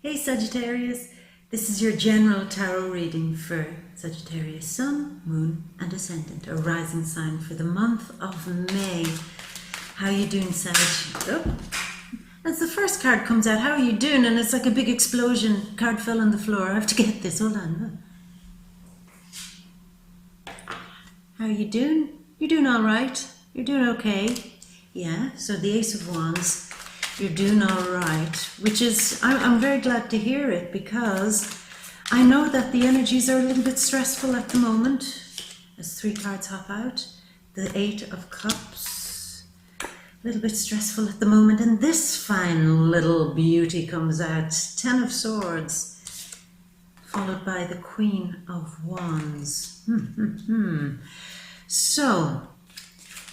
Hey Sagittarius, this is your general tarot reading for Sagittarius Sun, Moon and Ascendant, a rising sign for the month of May. How are you doing, Sag? Oh, as the first card comes out, how are you doing? And it's like a big explosion. Card fell on the floor. I have to get this. Hold on. How are you doing? You're doing all right. You're doing okay. Yeah, so the Ace of Wands. You're doing all right, which is, I'm very glad to hear it, because I know that the energies are a little bit stressful at the moment. As 3 cards hop out, the 8 of Cups, a little bit stressful at the moment, and this fine little beauty comes out, 10 of Swords, followed by the Queen of Wands. So,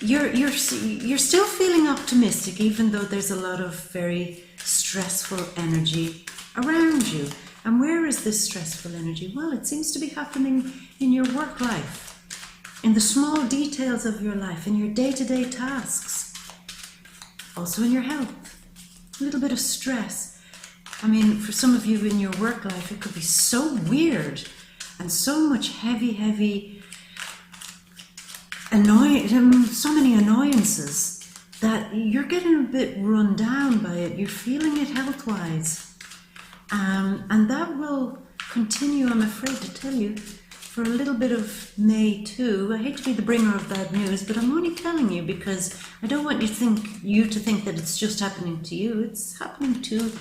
you're still feeling optimistic, even though there's a lot of very stressful energy around you. And where is this stressful energy? Well, it seems to be happening in your work life, in the small details of your life, in your day-to-day tasks, also in your health. A little bit of stress. I mean, for some of you in your work life, it could be so weird and so much heavy so many annoyances that you're getting a bit run down by it. You're feeling it health-wise. And that will continue, I'm afraid to tell you, for a little bit of May too. I hate to be the bringer of bad news, but I'm only telling you because I don't want you to think that it's just happening to you. It's happening to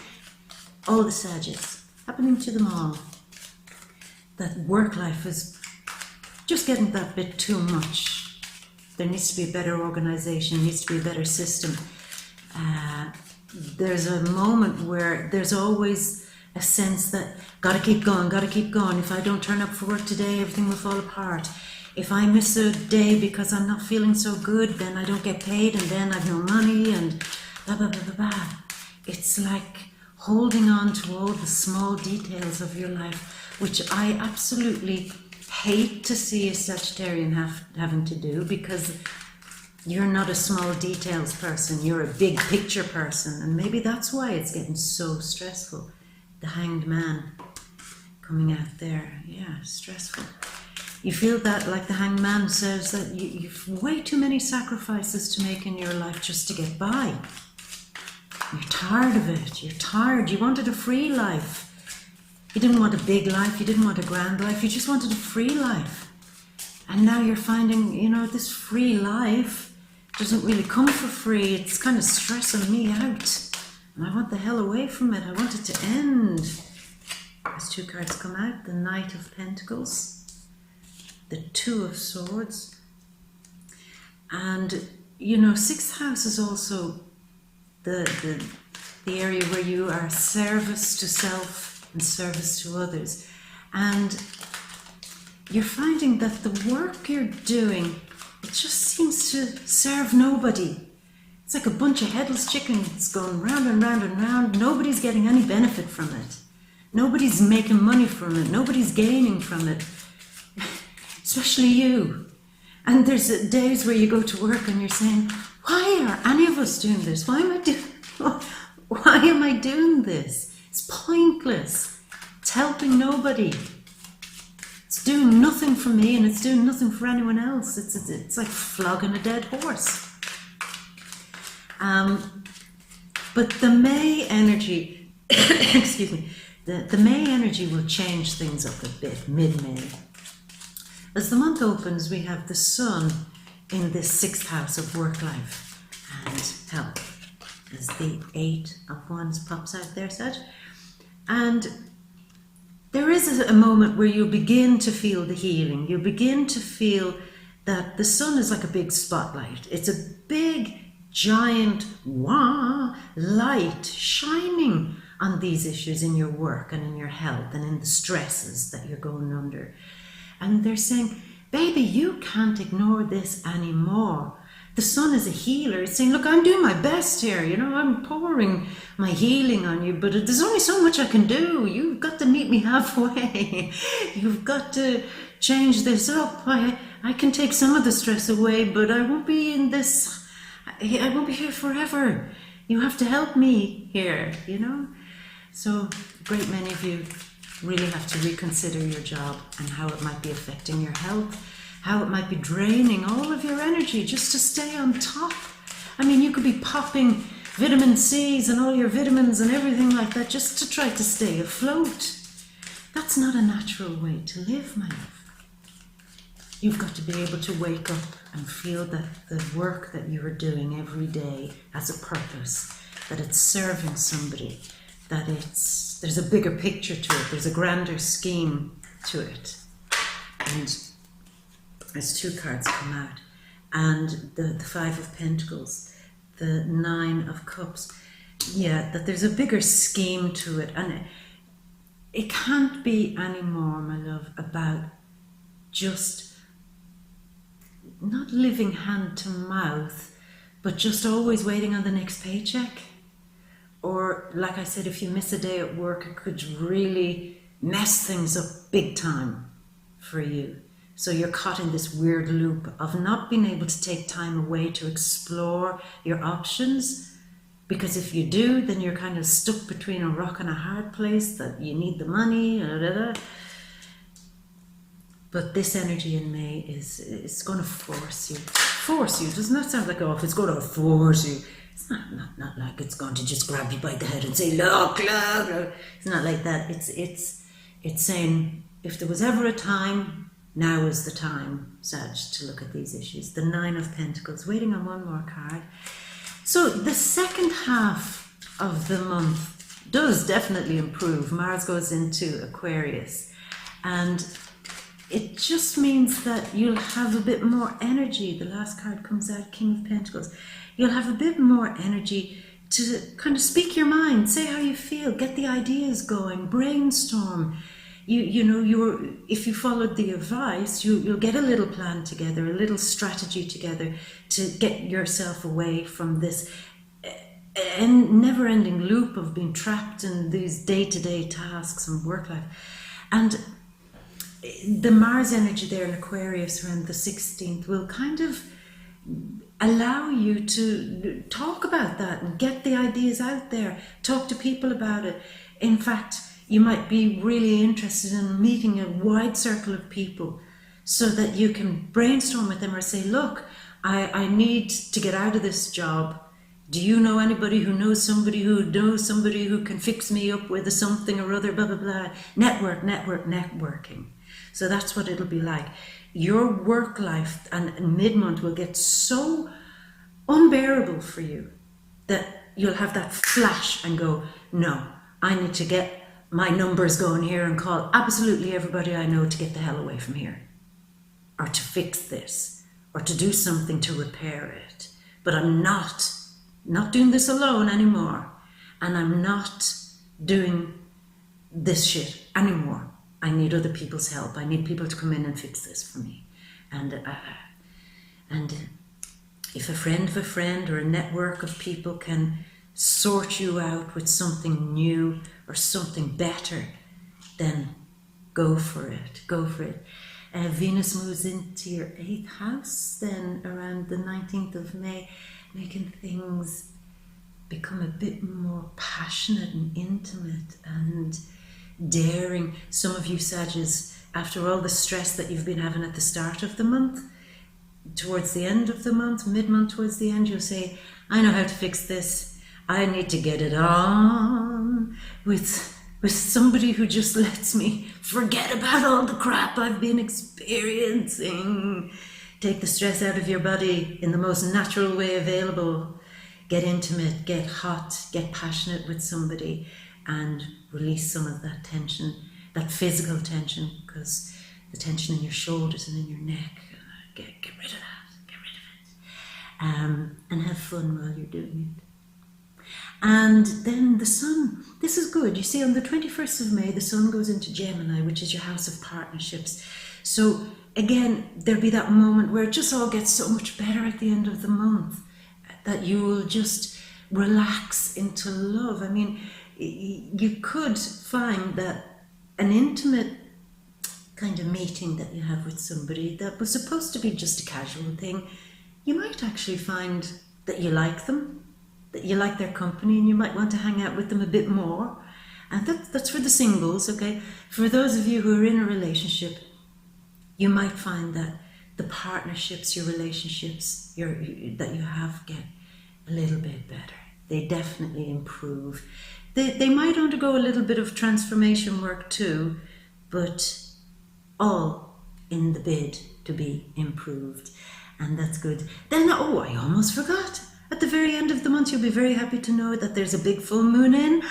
all the Sagittarius, happening to them all. That work life is just getting that bit too much. There needs to be a better organization, needs to be a better system. There's a moment where there's always a sense that gotta keep going. If I don't turn up for work today, everything will fall apart. If I miss a day because I'm not feeling so good, then I don't get paid, and then I've no money, and blah, blah, blah, blah, blah. It's like holding on to all the small details of your life, which I absolutely hate to see a Sagittarian having to do, because you're not a small details person, you're a big picture person, and maybe that's why it's getting so stressful. The Hanged Man coming out there, yeah, stressful. You feel that, like the Hanged Man says, that you've way too many sacrifices to make in your life just to get by. You're tired of it, you're tired, you wanted a free life. You didn't want a big life, you didn't want a grand life, you just wanted a free life. And now you're finding, you know, this free life doesn't really come for free. It's kind of stressing me out. And I want the hell away from it. I want it to end. As 2 cards come out, the Knight of Pentacles, the 2 of Swords. And, you know, 6th house is also the area where you are service to self and service to others, and you're finding that the work you're doing, it just seems to serve nobody. It's like a bunch of headless chickens going round and round and round. Nobody's getting any benefit from it. Nobody's making money from it. Nobody's gaining from it, especially you. And there's days where you go to work and you're saying, why are any of us doing this? Why am I doing this? It's pointless. It's helping nobody. It's doing nothing for me, and it's doing nothing for anyone else. It's like flogging a dead horse. But the May energy, excuse me, the May energy will change things up a bit, mid-May. As the month opens, we have the Sun in this 6th house of work life and health. As the 8 of Wands pops out there, Sag. And there is a moment where you begin to feel the healing. You begin to feel that the Sun is like a big spotlight. It's a big, giant light shining on these issues in your work and in your health and in the stresses that you're going under. And they're saying, baby, you can't ignore this anymore. The Sun is a healer. It's saying, look, I'm doing my best here. You know, I'm pouring my healing on you, but there's only so much I can do. You've got to meet me halfway. You've got to change this up. I can take some of the stress away, but I won't be in this. I won't be here forever. You have to help me here, you know. So a great many of you really have to reconsider your job and how it might be affecting your health, how it might be draining all of your energy just to stay on top. I mean, you could be popping vitamin C's and all your vitamins and everything like that just to try to stay afloat. That's not a natural way to live, my love. You've got to be able to wake up and feel that the work that you are doing every day has a purpose, that it's serving somebody, that there's a bigger picture to it, there's a grander scheme to it. And there's two cards come out, and the Five of Pentacles, the Nine of Cups. Yeah, that there's a bigger scheme to it, and it can't be anymore, my love, about just not living hand to mouth, but just always waiting on the next paycheck. Or, like I said, if you miss a day at work, it could really mess things up big time for you. So you're caught in this weird loop of not being able to take time away to explore your options. Because if you do, then you're kind of stuck between a rock and a hard place, that you need the money, But this energy in May is going to force you. Force you. Doesn't that sound like, oh, if it's going to force you? It's not like it's going to just grab you by the head and say, look. It's not like that. It's saying, if there was ever a time, now is the time, Sag, to look at these issues. The Nine of Pentacles, waiting on one more card. So the second half of the month does definitely improve. Mars goes into Aquarius, and it just means that you'll have a bit more energy. The last card comes out, King of Pentacles. You'll have a bit more energy to kind of speak your mind, say how you feel, get the ideas going, brainstorm. If you followed the advice, you'll get a little plan together, a little strategy together to get yourself away from this never-ending loop of being trapped in these day-to-day tasks and work life. And the Mars energy there in Aquarius around the 16th will kind of allow you to talk about that and get the ideas out there, talk to people about it. In fact, you might be really interested in meeting a wide circle of people so that you can brainstorm with them or say, look, I need to get out of this job. Do you know anybody who knows somebody who can fix me up with a something or other, blah, blah, blah. Networking. So that's what it'll be like. Your work life and mid-month will get so unbearable for you that you'll have that flash and go, no, I need to get my numbers going here and call absolutely everybody I know to get the hell away from here, or to fix this, or to do something to repair it. But I'm not doing this alone anymore, and I'm not doing this shit anymore. I need other people's help. I need people to come in and fix this for me. And if a friend of a friend or a network of people can sort you out with something new or something better, then go for it. Go for it. Venus moves into your 8th house then around the 19th of May, making things become a bit more passionate and intimate and daring. Some of you Sages, after all the stress that you've been having at the start of the month, towards the end of the month, mid-month towards the end, you'll say, I know how to fix this. I need to get it on with somebody who just lets me forget about all the crap I've been experiencing. Take the stress out of your body in the most natural way available. Get intimate, get hot, get passionate with somebody, and release some of that tension, that physical tension, because the tension in your shoulders and in your neck, get rid of that, get rid of it. And have fun while you're doing it. And then the sun, this is good. You see, on the 21st of May, the sun goes into Gemini, which is your house of partnerships. So again, there'll be that moment where it just all gets so much better at the end of the month, that you will just relax into love. I mean, you could find that an intimate kind of meeting that you have with somebody that was supposed to be just a casual thing, you might actually find that you like them, that you like their company, and you might want to hang out with them a bit more. And that's for the singles, okay? For those of you who are in a relationship, you might find that the partnerships, your relationships that you have get a little bit better. They definitely improve. They might undergo a little bit of transformation work too, but all in the bid to be improved. And that's good. Then, oh, I almost forgot. At the very end of the month, you'll be very happy to know that there's a big full moon in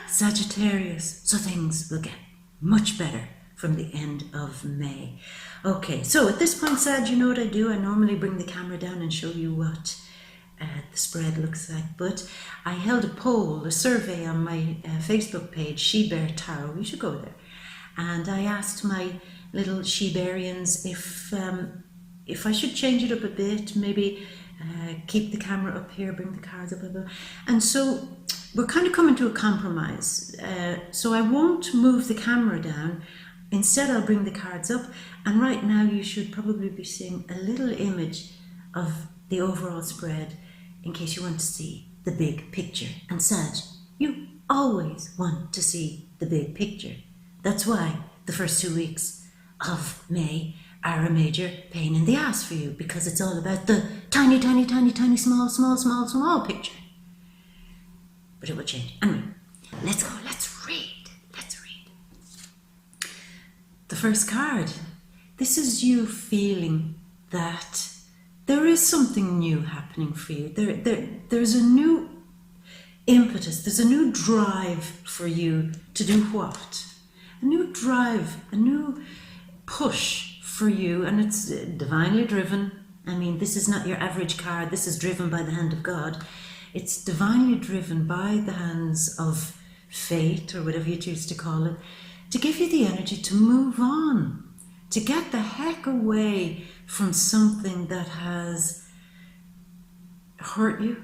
Sagittarius. So things will get much better from the end of May. Okay, so at this point, Sag, you know what I do? I normally bring the camera down and show you what the spread looks like. But I held a poll, a survey on my Facebook page, She Bear Tarot. You should go there. And I asked my little She-Bearians if I should change it up a bit, maybe keep the camera up here, bring the cards up, blah, blah. And so we're kind of coming to a compromise. So I won't move the camera down. Instead, I'll bring the cards up. And right now, you should probably be seeing a little image of the overall spread in case you want to see the big picture. And Sag, you always want to see the big picture. That's why the first 2 weeks of May are a major pain in the ass for you, because it's all about the tiny, tiny, tiny, tiny, small, small, small, small picture. But it will change. Anyway, let's go. Let's read. Let's read. The first card. This is you feeling that there is something new happening for you. There's a new impetus. There's a new drive for you to do what? A new drive, a new push for you, and it's divinely driven. I mean, this is not your average card. This is driven by the hand of God. It's divinely driven by the hands of fate, or whatever you choose to call it, to give you the energy to move on, to get the heck away from something that has hurt you,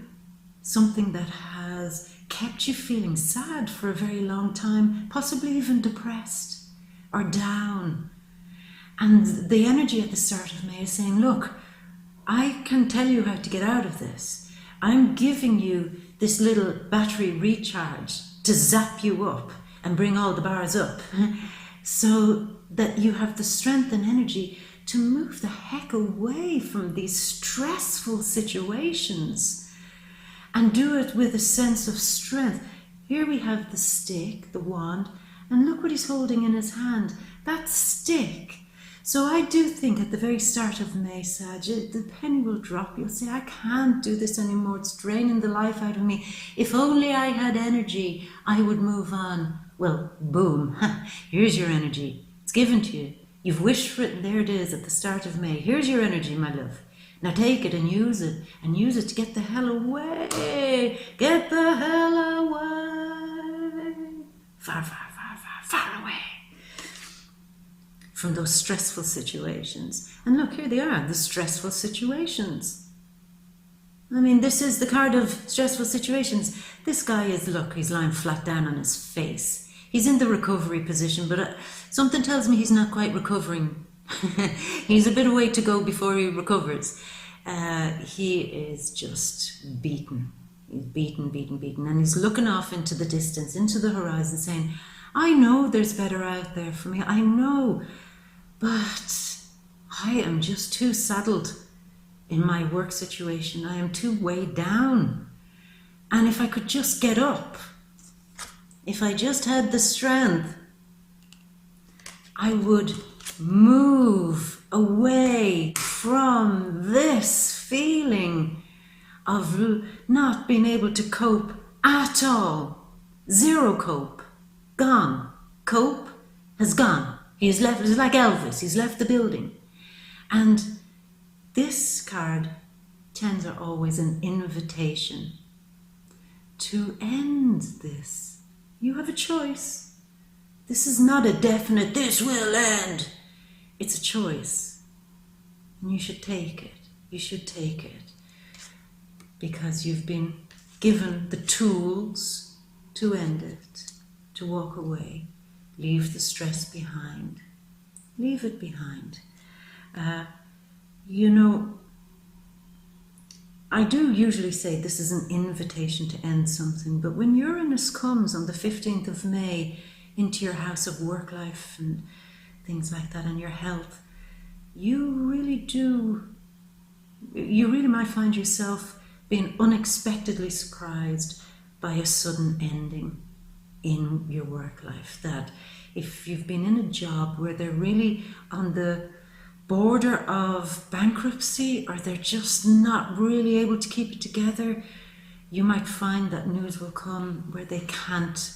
something that has kept you feeling sad for a very long time, possibly even depressed or down. And the energy at the start of May is saying, look, I can tell you how to get out of this. I'm giving you this little battery recharge to zap you up and bring all the bars up so that you have the strength and energy to move the heck away from these stressful situations and do it with a sense of strength. Here we have the stick, the wand, and look what he's holding in his hand. That stick. So I do think at the very start of May, Sag, the penny will drop. You'll say, I can't do this anymore. It's draining the life out of me. If only I had energy, I would move on. Well, boom. Here's your energy. It's given to you. You've wished for it, and there it is at the start of May. Here's your energy, my love. Now take it and use it to get the hell away. Get the hell away. Far, far, far, far, far away from those stressful situations. And look, here they are, the stressful situations. I mean, this is the card of stressful situations. This guy is, look, he's lying flat down on his face. He's in the recovery position, but something tells me he's not quite recovering. He's a bit of way to go before he recovers. He is just beaten. He's beaten, beaten, beaten. And he's looking off into the distance, into the horizon, saying, I know there's better out there for me. I know. But I am just too saddled in my work situation. I am too weighed down. And if I could just get up, if I just had the strength, I would move away from this feeling of not being able to cope at all. Zero cope. Gone. Cope has gone. He's left. It's like Elvis. He's left the building. And this card, tens are always an invitation to end this. You have a choice. This is not a definite, this will end. It's a choice. And you should take it. You should take it. Because you've been given the tools to end it, to walk away. Leave the stress behind. Leave it behind. You know, I do usually say this is an invitation to end something, but when Uranus comes on the 15th of May into your house of work life and things like that and your health, you really might find yourself being unexpectedly surprised by a sudden ending in your work life. That if you've been in a job where they're really on the border of bankruptcy, or they're just not really able to keep it together, you might find that news will come where they can't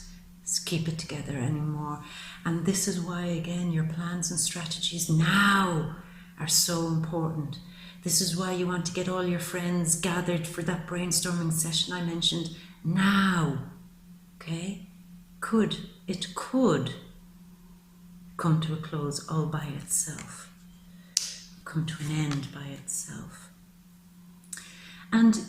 keep it together anymore. And this is why, again, your plans and strategies now are so important. This is why you want to get all your friends gathered for that brainstorming session I mentioned now. Okay? It could come to a close all by itself. Come to an end by itself. And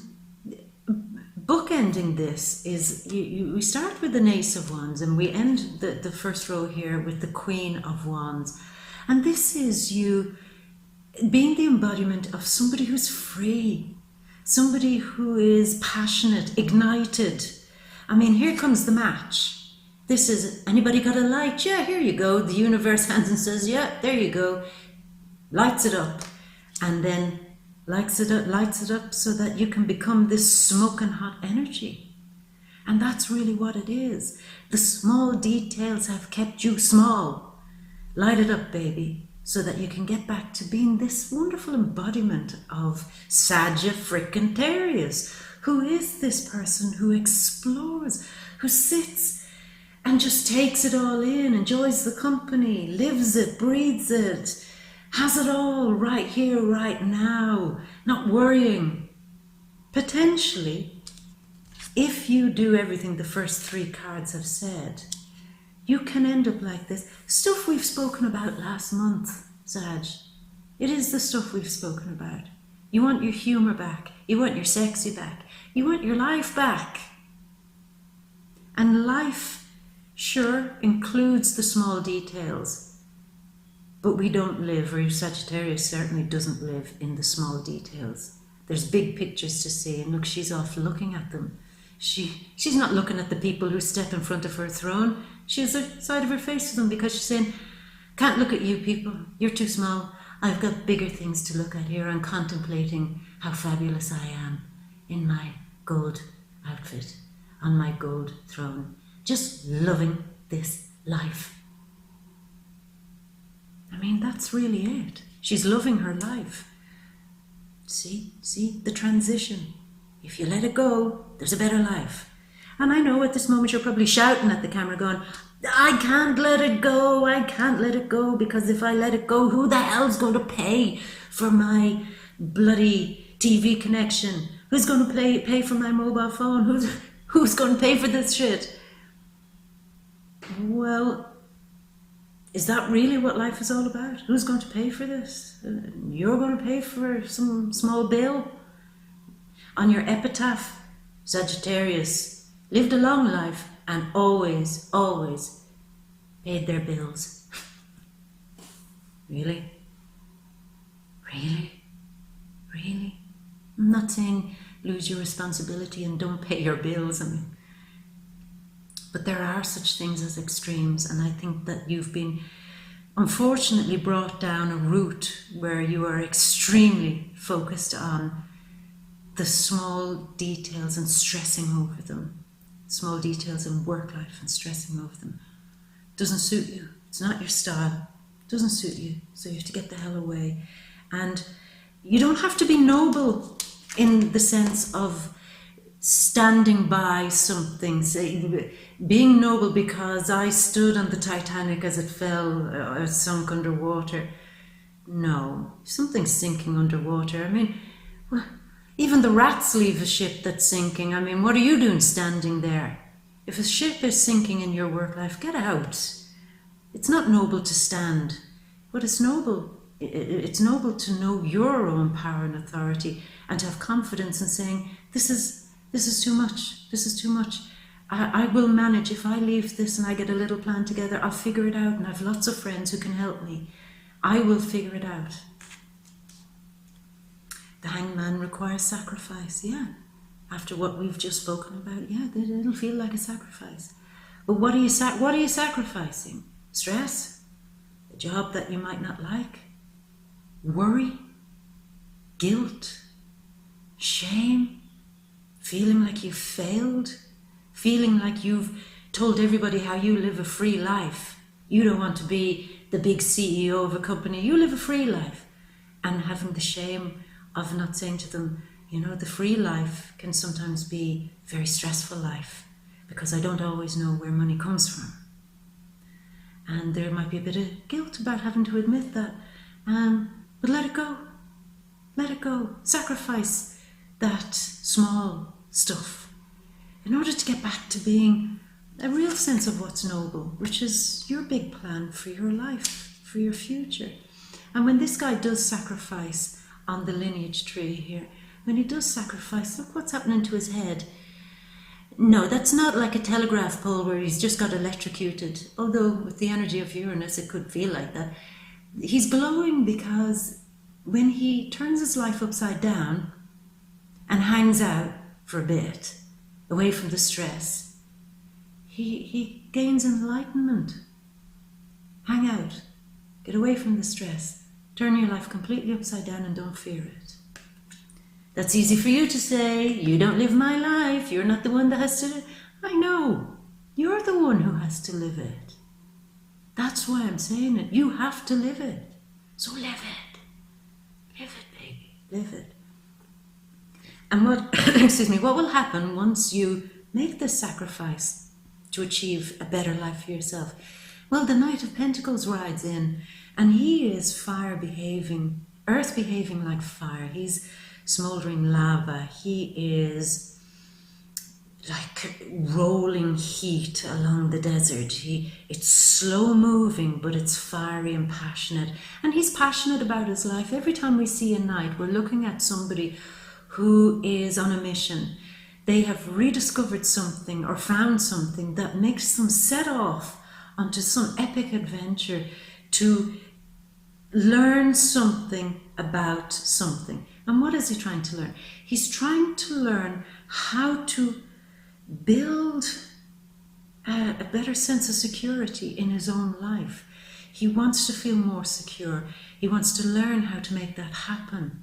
bookending this is, we start with an Ace of Wands and we end the first row here with the Queen of Wands. And this is you being the embodiment of somebody who's free, somebody who is passionate, ignited. I mean, here comes the match. This is, anybody got a light? Yeah, here you go. The universe hands and says, yeah, there you go. Lights it up, and then lights it up so that you can become this smoking hot energy. And that's really what it is. The small details have kept you small. Light it up, baby, so that you can get back to being this wonderful embodiment of SAGITTARIUS, who is this person who explores, who sits and just takes it all in, enjoys the company, lives it, breathes it, has it all right here, right now, not worrying. Potentially, if you do everything the first three cards have said, you can end up like this. Stuff we've spoken about last month, Sag. It is the stuff we've spoken about. You want your humour back. You want your sexy back. You want your life back. And life, sure, includes the small details. But we don't live, or Sagittarius certainly doesn't live in the small details. There's big pictures to see, and look, she's off looking at them. She's not looking at the people who step in front of her throne. She has the side of her face to them because she's saying, can't look at you people, you're too small. I've got bigger things to look at here. I'm contemplating how fabulous I am in my gold outfit, on my gold throne, just loving this life. I mean, that's really it. She's loving her life. See the transition. If you let it go, there's a better life. And I know at this moment you're probably shouting at the camera going, I can't let it go, I can't let it go, because if I let it go, who the hell's going to pay for my bloody TV connection? Who's going to pay for my mobile phone? Who's going to pay for this shit? Well, is that really what life is all about? Who's going to pay for this? You're going to pay for some small bill? On your epitaph, Sagittarius lived a long life and always, always paid their bills. Really? Really? Really? I'm not saying lose your responsibility and don't pay your bills. I mean, but there are such things as extremes, and I think that you've been unfortunately brought down a route where you are extremely focused on the small details and stressing over them. Small details in work life and stressing over them. Doesn't suit you. It's not your style. Doesn't suit you. So you have to get the hell away. And you don't have to be noble in the sense of standing by something, say, being noble because I stood on the Titanic as it fell or sunk underwater. No, something's sinking underwater. I mean, well, even the rats leave a ship that's sinking. I mean, what are you doing standing there? If a ship is sinking in your work life, get out. It's not noble to stand, but it's noble. It's noble to know your own power and authority and to have confidence in saying, this is too much. This is too much. I will manage. If I leave this and I get a little plan together, I'll figure it out, and I've lots of friends who can help me. I will figure it out. The hanged man requires sacrifice, yeah. After what we've just spoken about, yeah, it'll feel like a sacrifice. But what are you sacrificing? Stress? A job that you might not like? Worry? Guilt? Shame? Feeling like you've failed? Feeling like you've told everybody how you live a free life? You don't want to be the big CEO of a company. You live a free life. And having the shame of not saying to them, you know, the free life can sometimes be a very stressful life because I don't always know where money comes from. And there might be a bit of guilt about having to admit that. But let it go. Let it go. Sacrifice that small stuff in order to get back to being a real sense of what's noble, which is your big plan for your life, for your future. And when this guy does sacrifice on the lineage tree here, when he does sacrifice, look what's happening to his head. No, that's not like a telegraph pole where he's just got electrocuted, although with the energy of Uranus it could feel like that. He's glowing because when he turns his life upside down and hangs out for a bit, away from the stress, he gains enlightenment. Hang out. Get away from the stress. Turn your life completely upside down and don't fear it. That's easy for you to say. You don't live my life. You're not the one that has to. I know. You're the one who has to live it. That's why I'm saying it. You have to live it. So live it. Live it, baby. Live it. And what will happen once you make this sacrifice to achieve a better life for yourself? Well, the Knight of Pentacles rides in, and he is fire behaving, earth behaving like fire. He's smoldering lava. He is like rolling heat along the desert. It's slow moving, but it's fiery and passionate. And he's passionate about his life. Every time we see a knight, we're looking at somebody who is on a mission. They have rediscovered something or found something that makes them set off onto some epic adventure to learn something about something. And what is he trying to learn? He's trying to learn how to build a better sense of security in his own life. He wants to feel more secure. He wants to learn how to make that happen.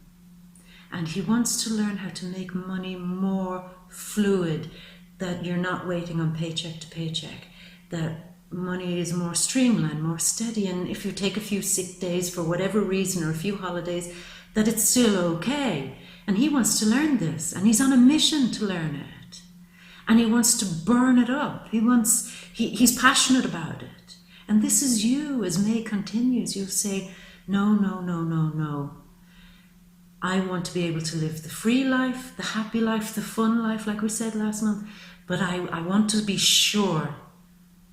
And he wants to learn how to make money more fluid, that you're not waiting on paycheck to paycheck, that money is more streamlined, more steady, and if you take a few sick days for whatever reason or a few holidays, that it's still okay. And he wants to learn this, and he's on a mission to learn it, and he wants to burn it up. He's passionate about it. And this is you. As May continues, you'll say, no, no, no, no, no. I want to be able to live the free life, the happy life, the fun life, like we said last month, but I want to be sure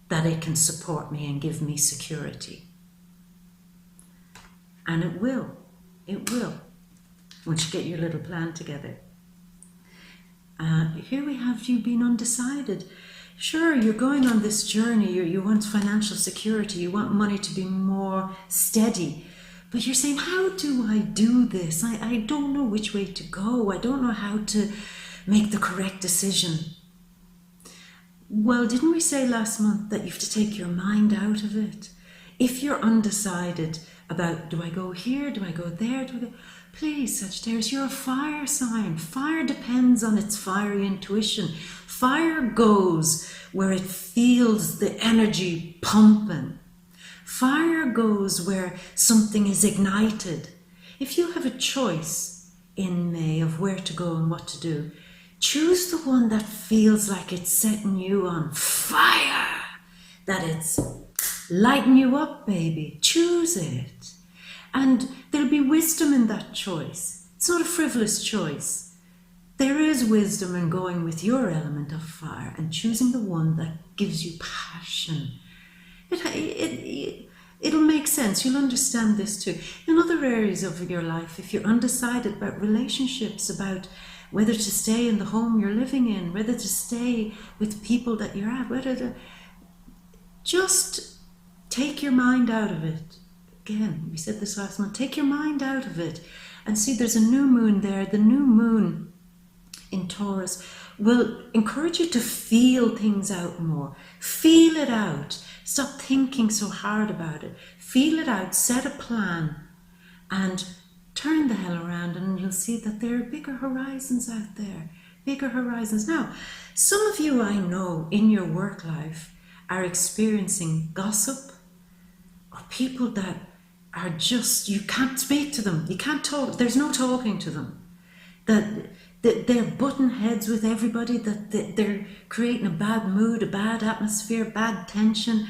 that it can support me and give me security. And it will, once you get your little plan together. Here we have you being undecided. Sure, you're going on this journey, you want financial security, you want money to be more steady, but you're saying, how do I do this? I don't know which way to go. I don't know how to make the correct decision. Well, didn't we say last month that you have to take your mind out of it? If you're undecided about, do I go here, do I go there, please, Sagittarius, you're a fire sign. Fire depends on its fiery intuition. Fire goes where it feels the energy pumping. Fire goes where something is ignited. If you have a choice in May of where to go and what to do, choose the one that feels like it's setting you on fire, that it's lighting you up, baby. Choose it. And there'll be wisdom in that choice. It's not a frivolous choice. There is wisdom in going with your element of fire and choosing the one that gives you passion. It'll make sense. You'll understand this too. In other areas of your life, if you're undecided about relationships, about whether to stay in the home you're living in, whether to stay with people that you're at, just take your mind out of it. Again, we said this last month, take your mind out of it And see, there's a new moon there. The new moon in Taurus will encourage you to feel things out more. Feel it out. Stop thinking so hard about it. Feel it out, set a plan, and turn the hell around, and you'll see that there are bigger horizons out there. Bigger horizons. Now, some of you I know in your work life are experiencing gossip, or people that are just, you can't speak to them. You can't talk. There's no talking to them. That they're butting heads with everybody, that they're creating a bad mood, a bad atmosphere, bad tension.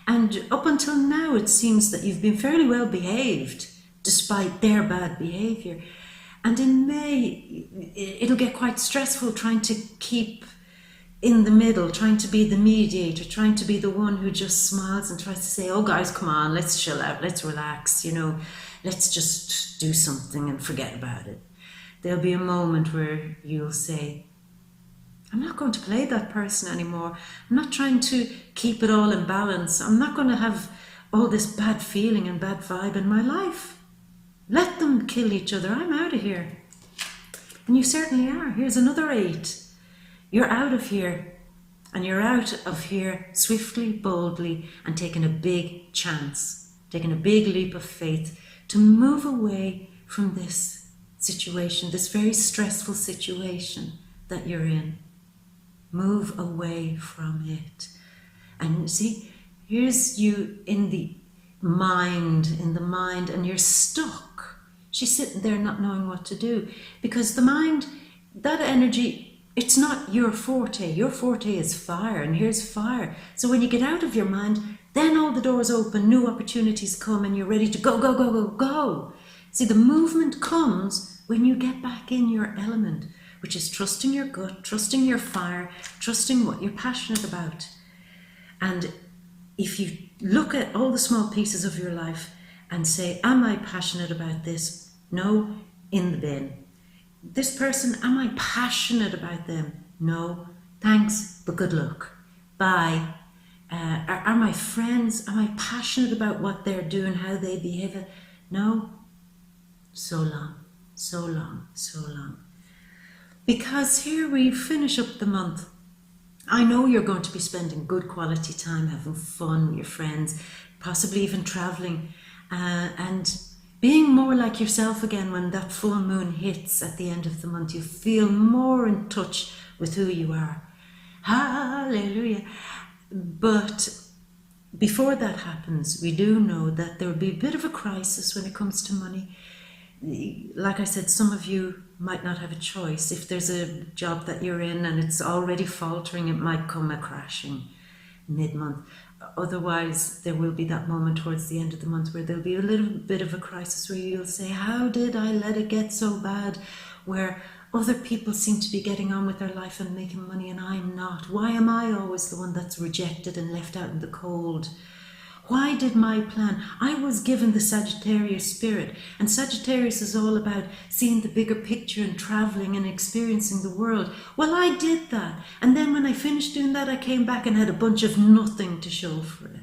And up until now, it seems that you've been fairly well behaved despite their bad behavior. And in May, it'll get quite stressful trying to keep in the middle, trying to be the mediator, trying to be the one who just smiles and tries to say, oh guys, come on, let's chill out, let's relax, let's just do something and forget about it. There'll be a moment where you'll say, I'm not going to play that person anymore. I'm not trying to keep it all in balance. I'm not going to have all this bad feeling and bad vibe in my life. Let them kill each other. I'm out of here. And you certainly are. Here's another 8. You're out of here. And you're out of here swiftly, boldly, and taking a big chance, taking a big leap of faith to move away from this situation, this very stressful situation that you're in. Move away from it. And see, here's you in the mind, and you're stuck. She's sitting there not knowing what to do, because the mind, that energy, it's not your forte. Your forte is fire, and here's fire. So when you get out of your mind, then all the doors open, new opportunities come, and you're ready to go, go, go, go, go. See, the movement comes when you get back in your element, which is trusting your gut, trusting your fire, trusting what you're passionate about. And if you look at all the small pieces of your life and say, am I passionate about this? No, in the bin. This person, am I passionate about them? No, thanks, but good luck. Bye. Are my friends, am I passionate about what they're doing, how they behave? No, so long, so long, so long. Because here we finish up the month. I know you're going to be spending good quality time, having fun with your friends, possibly even traveling, and being more like yourself again when that full moon hits at the end of the month. You feel more in touch with who you are. Hallelujah. But before that happens, we do know that there will be a bit of a crisis when it comes to money. Like I said, some of you might not have a choice. If there's a job that you're in and it's already faltering, it might come a crashing mid-month. Otherwise, there will be that moment towards the end of the month where there'll be a little bit of a crisis where you'll say, how did I let it get so bad, where other people seem to be getting on with their life and making money and I'm not? Why am I always the one that's rejected and left out in the cold? Why did my plan? I was given the Sagittarius spirit, and Sagittarius is all about seeing the bigger picture and traveling and experiencing the world. Well, I did that. And then when I finished doing that, I came back and had a bunch of nothing to show for it.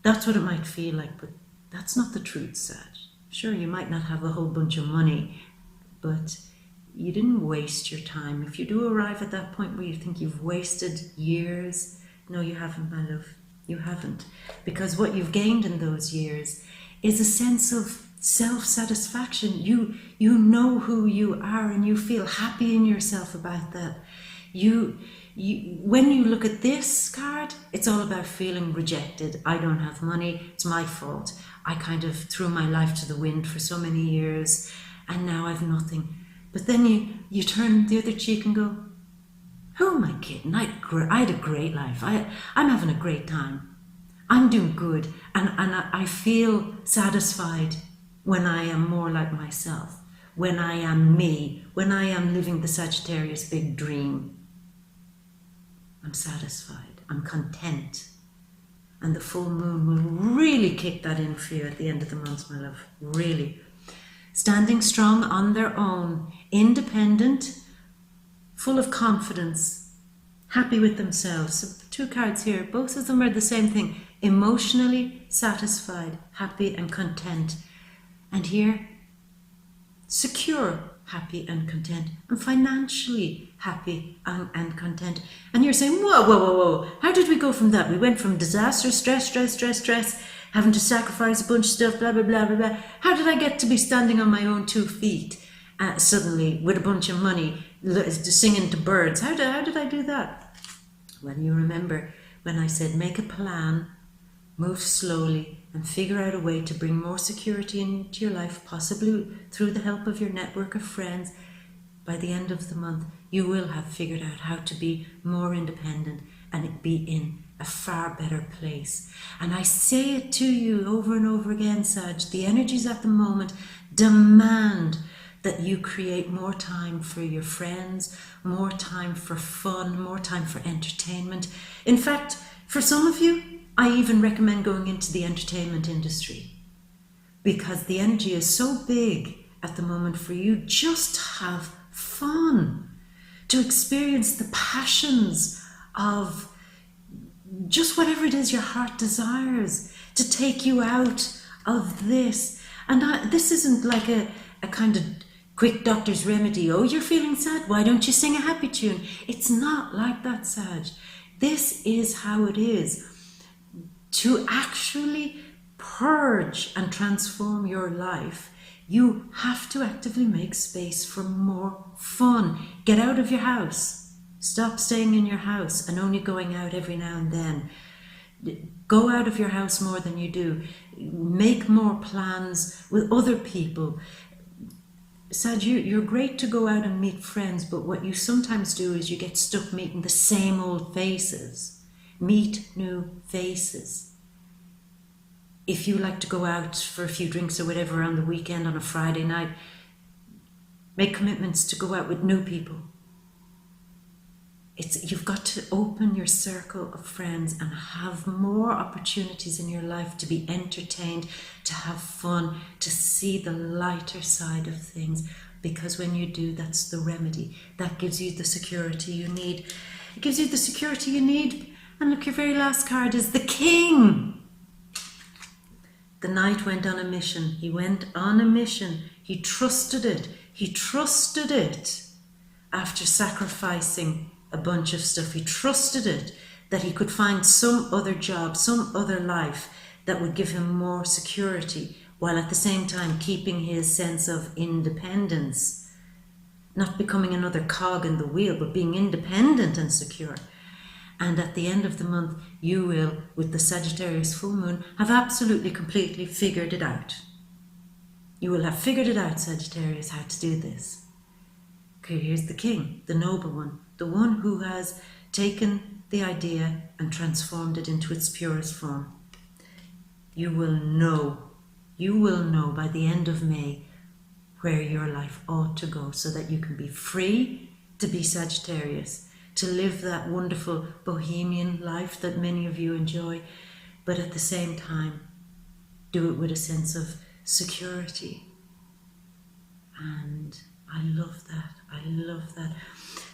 That's what it might feel like, but that's not the truth, Sag. Sure, you might not have a whole bunch of money, but you didn't waste your time. If you do arrive at that point where you think you've wasted years, no, you haven't, my love. You haven't, because what you've gained in those years is a sense of self-satisfaction. You know who you are and you feel happy in yourself about that. When you look at this card, it's all about feeling rejected. I don't have money, it's my fault. I kind of threw my life to the wind for so many years and now I've nothing. But then you turn the other cheek and go, who am I kidding? I had a great life. I'm having a great time. I'm doing good. And I feel satisfied when I am more like myself, when I am me, when I am living the Sagittarius big dream. I'm satisfied. I'm content. And the full moon will really kick that in for you at the end of the month, my love. Really. Standing strong on their own, independent, full of confidence, happy with themselves. So 2 cards here, both of them are the same thing. Emotionally satisfied, happy and content. And here, secure, happy and content, and financially happy and content. And you're saying, whoa, whoa, whoa, whoa, how did we go from that? We went from disaster, stress, having to sacrifice a bunch of stuff, blah, blah, blah, blah, blah. How did I get to be standing on my own 2 feet suddenly with a bunch of money, singing to birds? How did I do that? Well, you remember when I said make a plan, move slowly, and figure out a way to bring more security into your life, possibly through the help of your network of friends. By the end of the month, you will have figured out how to be more independent and be in a far better place. And I say it to you over and over again, Sag, the energies at the moment demand that you create more time for your friends, more time for fun, more time for entertainment. In fact, for some of you, I even recommend going into the entertainment industry, because the energy is so big at the moment for you just to have fun, to experience the passions of just whatever it is your heart desires, to take you out of this. And this isn't like a kind of quick doctor's remedy. Oh, you're feeling sad, why don't you sing a happy tune? It's not like that, Sag. This is how it is. To actually purge and transform your life, you have to actively make space for more fun. Get out of your house. Stop staying in your house and only going out every now and then. Go out of your house more than you do. Make more plans with other people. Sag, you're great to go out and meet friends, but what you sometimes do is you get stuck meeting the same old faces. Meet new faces. If you like to go out for a few drinks or whatever on the weekend, on a Friday night, make commitments to go out with new people. You've got to open your circle of friends and have more opportunities in your life to be entertained, to have fun, to see the lighter side of things. Because when you do, that's the remedy. That gives you the security you need. It gives you the security you need. And look, your very last card is the King. The knight went on a mission. He went on a mission. He trusted it. He trusted it after sacrificing a bunch of stuff. He trusted it that he could find some other job, some other life that would give him more security, while at the same time keeping his sense of independence. Not becoming another cog in the wheel, but being independent and secure. And at the end of the month, you will, with the Sagittarius full moon, have absolutely, completely figured it out. You will have figured it out, Sagittarius, how to do this. Okay, here's the King, the noble one, the one who has taken the idea and transformed it into its purest form. You will know by the end of May where your life ought to go, so that you can be free to be Sagittarius, to live that wonderful bohemian life that many of you enjoy, but at the same time, do it with a sense of security. And I love that. I love that.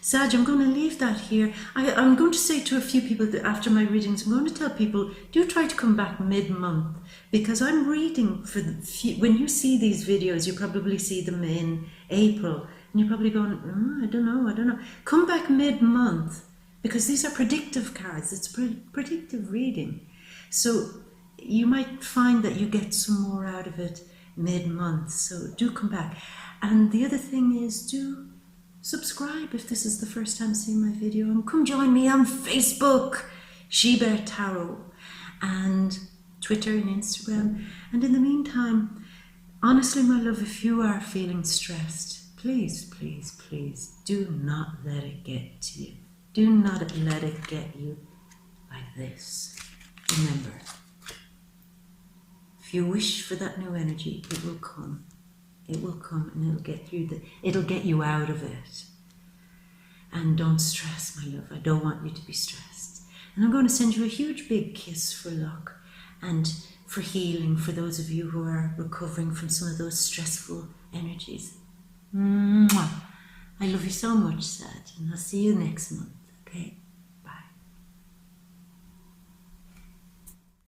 Sag, I'm going to leave that here. I'm going to say to a few people that after my readings, I'm going to tell people, do try to come back mid-month, because I'm reading for when you see these videos, you probably see them in April, and you're probably going, I don't know. Come back mid-month, because these are predictive cards. It's predictive reading. So you might find that you get some more out of it mid-month. So do come back. And the other thing is, do subscribe if this is the first time seeing my video, and come join me on Facebook, She-Bear Tarot, and Twitter and Instagram. And in the meantime, honestly, my love, if you are feeling stressed, please, please, please do not let it get to you. Do not let it get you like this. Remember, if you wish for that new energy, it will come. It will come, and it'll get you out of it. And don't stress, my love. I don't want you to be stressed. And I'm going to send you a huge big kiss for luck and for healing, for those of you who are recovering from some of those stressful energies. Mwah. I love you so much, Sag, and I'll see you next month, okay?